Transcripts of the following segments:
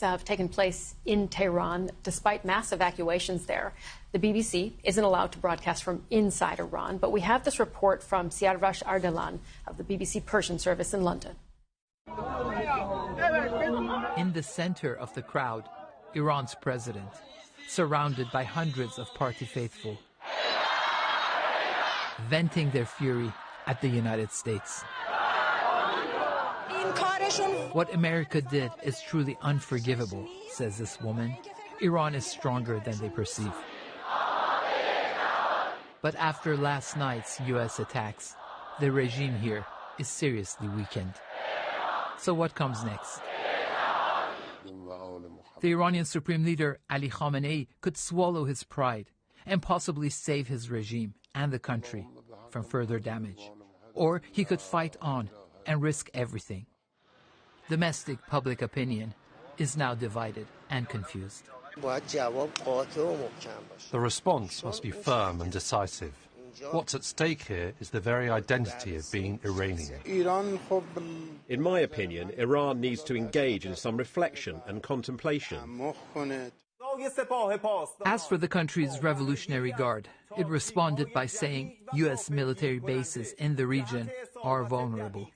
Have taken place in Tehran despite mass evacuations there. The BBC isn't allowed to broadcast from inside Iran, but we have this report from Siarvash Ardalan of the BBC Persian service in London. In the center of the crowd, Iran's president, surrounded by hundreds of party faithful, venting their fury at the United States. What America did is truly unforgivable, says this woman. Iran is stronger than they perceive. But after last night's U.S. attacks, the regime here is seriously weakened. So what comes next? The Iranian Supreme Leader Ali Khamenei could swallow his pride and possibly save his regime and the country from further damage. Or he could fight on and risk everything. Domestic public opinion is now divided and confused. The response must be firm and decisive. What's at stake here is the very identity of being Iranian. In my opinion, Iran needs to engage in some reflection and contemplation. As for the country's Revolutionary Guard, it responded by saying U.S. military bases in the region are vulnerable.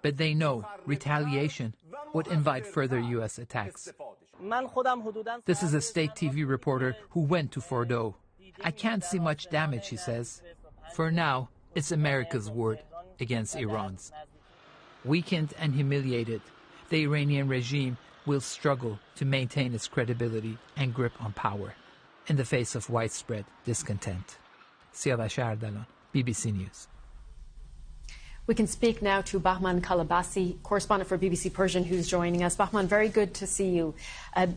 But they know retaliation would invite further U.S. attacks. This is a state TV reporter who went to Fordow. I can't see much damage, he says. For now, it's America's word against Iran's. Weakened and humiliated, the Iranian regime will struggle to maintain its credibility and grip on power in the face of widespread discontent. Siarvash Ardalan, BBC News. We can speak now to Bahman Kalabasi, correspondent for BBC Persian, who's joining us. Bahman, very good to see you.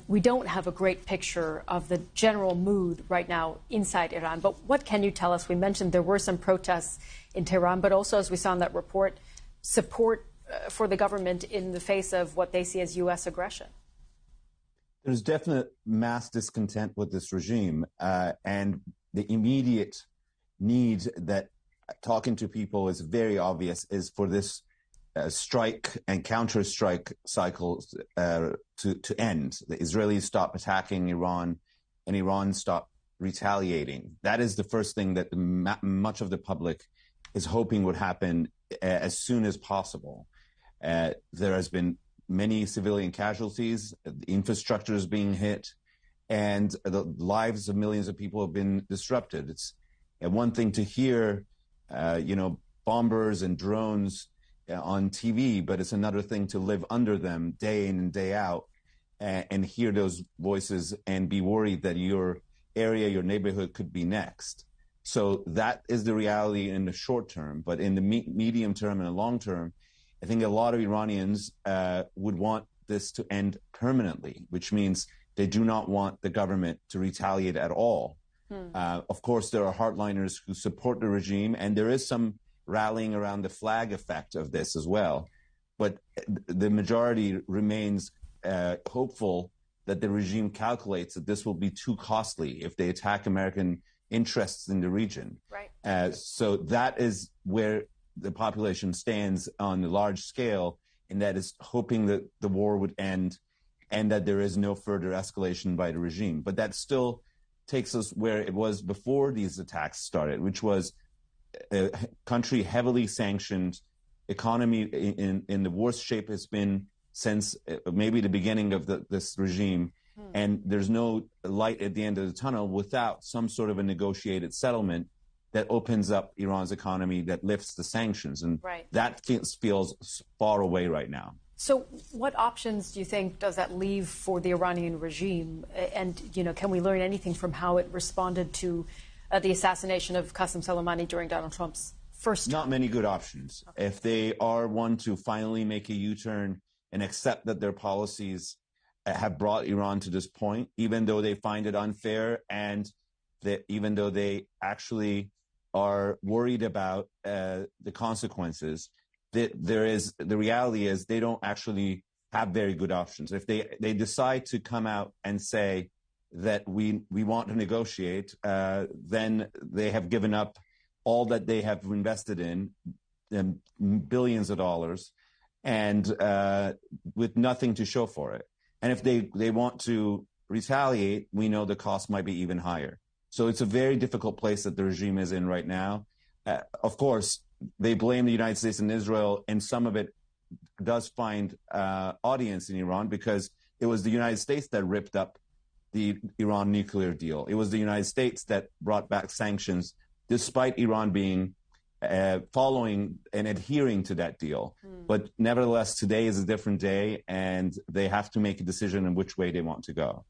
We don't have a great picture of the general mood right now inside Iran, but what can you tell us? We mentioned there were some protests in Tehran, but also, as we saw in that report, support for the government in the face of what they see as U.S. aggression. There's definite mass discontent with this regime, and the immediate need that talking to people is very obvious is for this strike and counter-strike cycles to end. The Israelis stop attacking Iran and Iran stop retaliating. That is the first thing that much of the public is hoping would happen as soon as possible. There has been many civilian casualties, the infrastructure is being hit, and the lives of millions of people have been disrupted. It's one thing to hear bombers and drones on TV, but it's another thing to live under them day in and day out and hear those voices and be worried that your area, your neighborhood could be next. So that is the reality in the short term. But in the medium term and the long term, I think a lot of Iranians would want this to end permanently, which means they do not want the government to retaliate at all. Of course, there are hardliners who support the regime, and there is some rallying around the flag effect of this as well. But the majority remains hopeful that the regime calculates that this will be too costly if they attack American interests in the region. Right. So that is where the population stands on the large scale, and that is hoping that the war would end and that there is no further escalation by the regime. But that still takes us where it was before these attacks started, which was a country heavily sanctioned, economy in the worst shape it's been since maybe the beginning of this regime. And there's no light at the end of the tunnel without some sort of a negotiated settlement that opens up Iran's economy, that lifts the sanctions. And that feels far away right now. So what options do you think does that leave for the Iranian regime? And, can we learn anything from how it responded to the assassination of Qasem Soleimani during Donald Trump's first term? Not many good options. Okay. If they are one to finally make a U-turn and accept that their policies have brought Iran to this point, even though they find it unfair and that even though they actually are worried about the consequences, the reality is they don't actually have very good options. If they decide to come out and say that we want to negotiate, then they have given up all that they have invested in billions of dollars, and with nothing to show for it. And if they want to retaliate, we know the cost might be even higher. So it's a very difficult place that the regime is in right now. Of course, they blame the United States and Israel, and some of it does find audience in Iran because it was the United States that ripped up the Iran nuclear deal. It was the United States that brought back sanctions, despite Iran being following and adhering to that deal. But nevertheless, today is a different day, and they have to make a decision in which way they want to go.